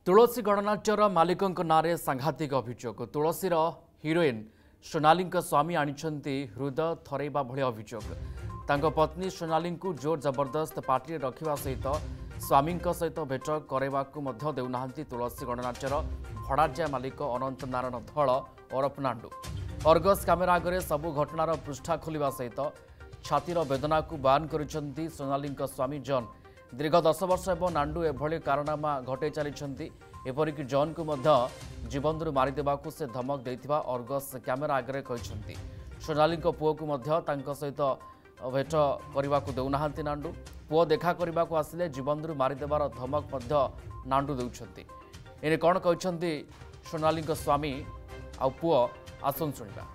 तुलसी गणनाट्यर मालिकों नारे सांघातिक अभियोग तुलसीर हिरोइन सोनाली स्वामी आनिछंती हृदय थरैबा भली अभियोग तांको पत्नी सोनाली को जोर जबरदस्त पार्टी रखा सहित स्वामी सहित भेट करने देना तुलसी गणनाट्यर भड़ाजिया मालिक अनंत नारायण धल ओरफ नांडू अर्गस कैमेरा आगे सबू घटनार पृष्ठा खोलिया सहित छातीर वेदना को बयान करिसेंती सोनाली स्वामी जॉन दीर्घ 10 वर्ष एवं नांडू एभली कारनामा घटे चली एपरिक जॉन को जीवन मारिदेवा से धमक देथिबा अर्गस कैमेरा आगे कहते सोनाली पुओ को सहित भेट करने को देना नांडू पुओ देखा करने को आसिले जीवन मारिदेवार धमक नांडू देउछंती एने कौन कहते सोनाली स्वामी आ पुओ आसन शुणा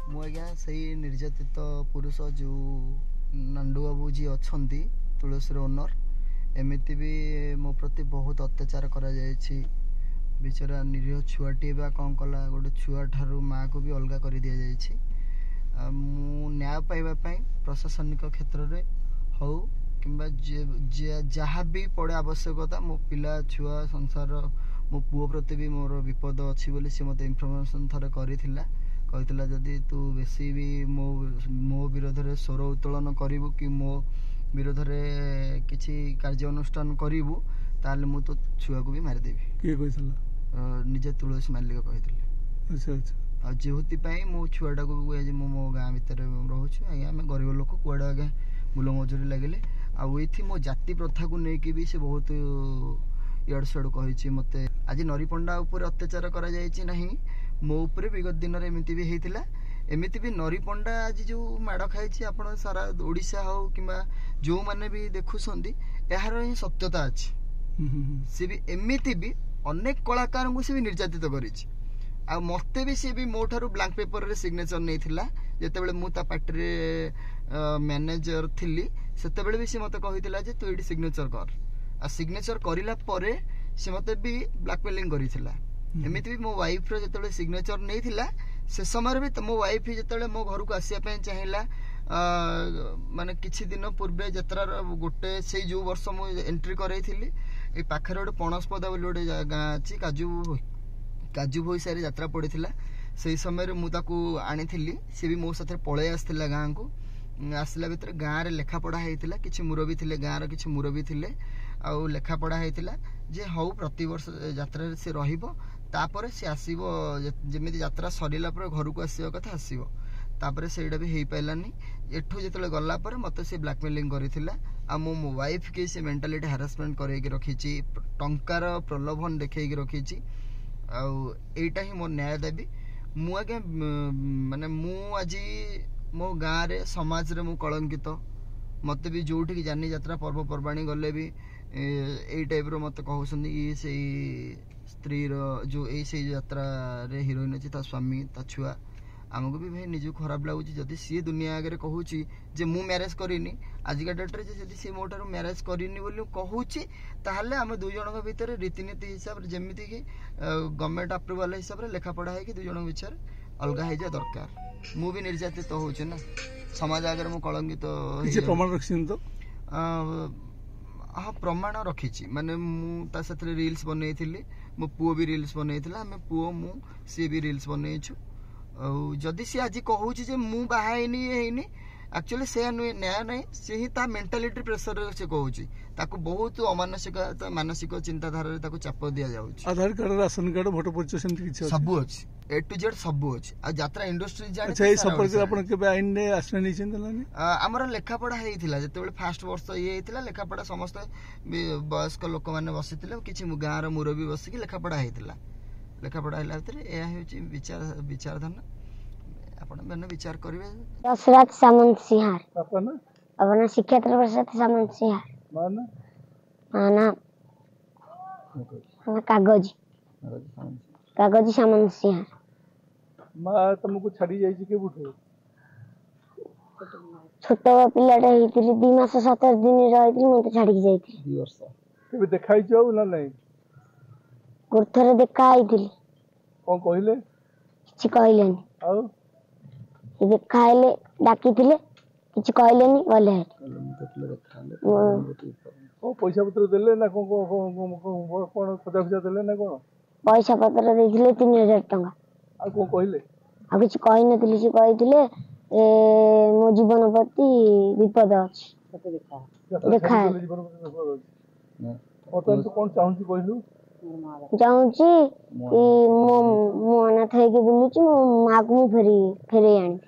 मुझे से निर्यातित पुरुष जो नांडू बाबू जी अच्छा तुलसी ओनर एमती भी मो प्रति बहुत अत्याचार करा बेचारा निरीह छुआटी कौन कला गोटे छुआ ठारू माँ को भी अलग कर दि जाए न्याय पाइबापी प्रशासनिक क्षेत्र में हो कि जहाँ भी पड़े आवश्यकता मो पिला छुआ संसार मो पुओ प्रति भी मोर विपद अच्छी बोली सी मत इनफर्मेशन थरे कहला जदि तू बेसी भी मो विरोध में स्वर उत्तोलन करू कि मो विरोध में किसी कार्य अनुष्ठान करू ताले मु तो छुआ को भी मारिदेवी किए कहला निजे तुलसी मालिक कहते अच्छा अच्छा जेहूपाई मो छुआटा को मो गाँ भितर रोचे आज्ञा आम गरीब लोक कूड़ा आज्ञा मूल मजूरी लगे आई मो जाति प्रथा को लेकिन भी से बहुत इड़ सिड़ कही मत आज नरीपंडा उपर अत्याचार करा मो उपरे विगत दिन में एमती भी होता एमती भी नरीपंडा आज जो माड़ खाई आप सारा ओडिशा हो कि जो मैंने भी देखुंट यार ही सत्यता अच्छी सी भी एमती भी अनेक कलाकार को सी भी निर्यातित कर मत भी सी भी मो ठारू ब्लांक पेपर रे सिग्नेचर नहीं जिते मु पार्टी मैनेजर थी से भी सी मत कही तू ये सिग्नेचर कर आ सिग्नेचर करला सी मत भी ब्लैकमेलिंग करी एमती भी मो वाइफ जो सिग्नेचर नहीं से समय भी मो वाइफ जो मो घर को आसपा चाहिए माने किछि दिन पूर्वे यात्रार गोटे से जो वर्ष मुझे एंट्री करें पाखे गोटे पणसपदा बोली गोटे गाँ अच्छी काजू भोईसारी यात्रा पड़ी से समय मुझे आनी सी भी मो साथ पलि आसला गाँ को आसला भितर गाँव में लेखापढ़ा होता कि मुरबी थे गाँव किसी मुरबी थे आउ लेखापढ़ा होता जे हौ प्रतिवर्ष यात्रा से रहीपर सी आसो जमी यात्रा सरला घर को आसवा कथा आसो तापर से भी हो पारानी एठू जो गलापर मत से ब्लैकमेलिंग करता मो वाइफ के से मेंटालिटी हारासमेंट कर रखी टंकार प्रलोभन देखी रखी आईटा ही मोर न्याय दाबी मु आज्ञा माने मु आज मो गाँव रे समाज रे मु कलंकित मत भी जोठी जानी यात्रा पर्वपर्वाणी गले भी ए टाइप रो मत कहउछन ये से स्त्री रो जो ए से यात्रा रे हीरोइन अछि ता स्वामी ता छुआ हमको भी भाई निज खराब लागुची जदि सी दुनिया आगे कहूची जे मु मैरेज करिनी आजिका डेट रे जदि सी मोटर मैरेज करिनी बोली कहूची ताहले हम दुई जन भीतर रीतिनीति हिसाब रे जेमिति कि गवर्नमेंट अप्रूवल हिसाब रे लेखा पढ़ा है कि दुई जन विचार अलग है जा दरकार मु भी निर्यातित तो होचे ना समाज आगे मु कलंकित किछि प्रमाण रखिन तो हाँ प्रमाण रखी माने मु साथ रील्स बनई मो पुओ भी रील्स बनई आम पुओ मु सी भी रील्स बनईछु जदि सी आज कहूँ मु बाहानी एक्चुअली से नुहे न्याय नहीं सी ही मेंटालिटी प्रेसर से कहूँ ताकू बहुत अमानसिक मानसिक चिंताधारा चाप दि जाऊँ आधार कार्ड राशन कार्ड भोटर परिचय सब अच्छी ए टू जेड सब अच्छी आ यात्रा इंडस्ट्री आमर लेखापढ़ा होता जो फास्ट वर्ष ये होता लेखापढ़ा समस्त वयस्क लोक मैंने बसी किसी गाँव मुरबी बसिक लेखापढ़ा होता लेखापढ़ा है विचार विचारधारा आपण मैंने विचार करेंगे दशरथ सामंत सिंहार अपना शिक्षेत्र प्रसाद सामंत सिंहार माना कागज कागज सामंत सिंहार मां तुमको छाड़ी जाई के बुठे छोट पिलाटा हेतिरी 2 मास 7 दिन रहितरी मते छाड़ी जाईती 2 वर्ष केबे देखाई जाऊ ना नहीं गुरथरे देखा आइथिली कोन कहिले କିଛି କହିଲେନି। ଆଉ ସେ ଦେଖା ହେଲେ ଡାକିଥିଲେ କିଛି କହିଲେନି ଗଲେ କଣ ପଇସା ପତ୍ର ଦେଲେ ନା କଣ ଖୋଜା ଫୋଜା ଦେଲେ ନା କଣ? ପଇସା ପତ୍ର ଦେଇଥିଲେ 3000 ଟଙ୍କା। ଆଉ କଣ କହିଲେ? ଆଉ କିଛି କହିନଥିଲି। ସେ କହିଥିଲେ ମୋ ଜୀବନ ପ୍ରତି ବିପଦ ଅଛି। ଦେଖା ହେଲେ ବର୍ତ୍ତମାନ ତୁ କଣ ଚାହୁଁଛୁ କହିଲୁ? ଚାହୁଁଛି କି ମୁଁ ଅନାଥ ହେଇକି ବୁଲୁଛି, ମୋ ମାଆକୁ ମୁଁ ଫେରେଇ ଆଣିବି।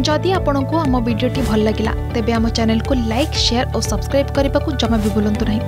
जदि आपंक आम भिडी भल लगा तेब आम चैनल को लाइक, शेयर और सब्सक्राइब करने को जमा भी भूलु नहीं।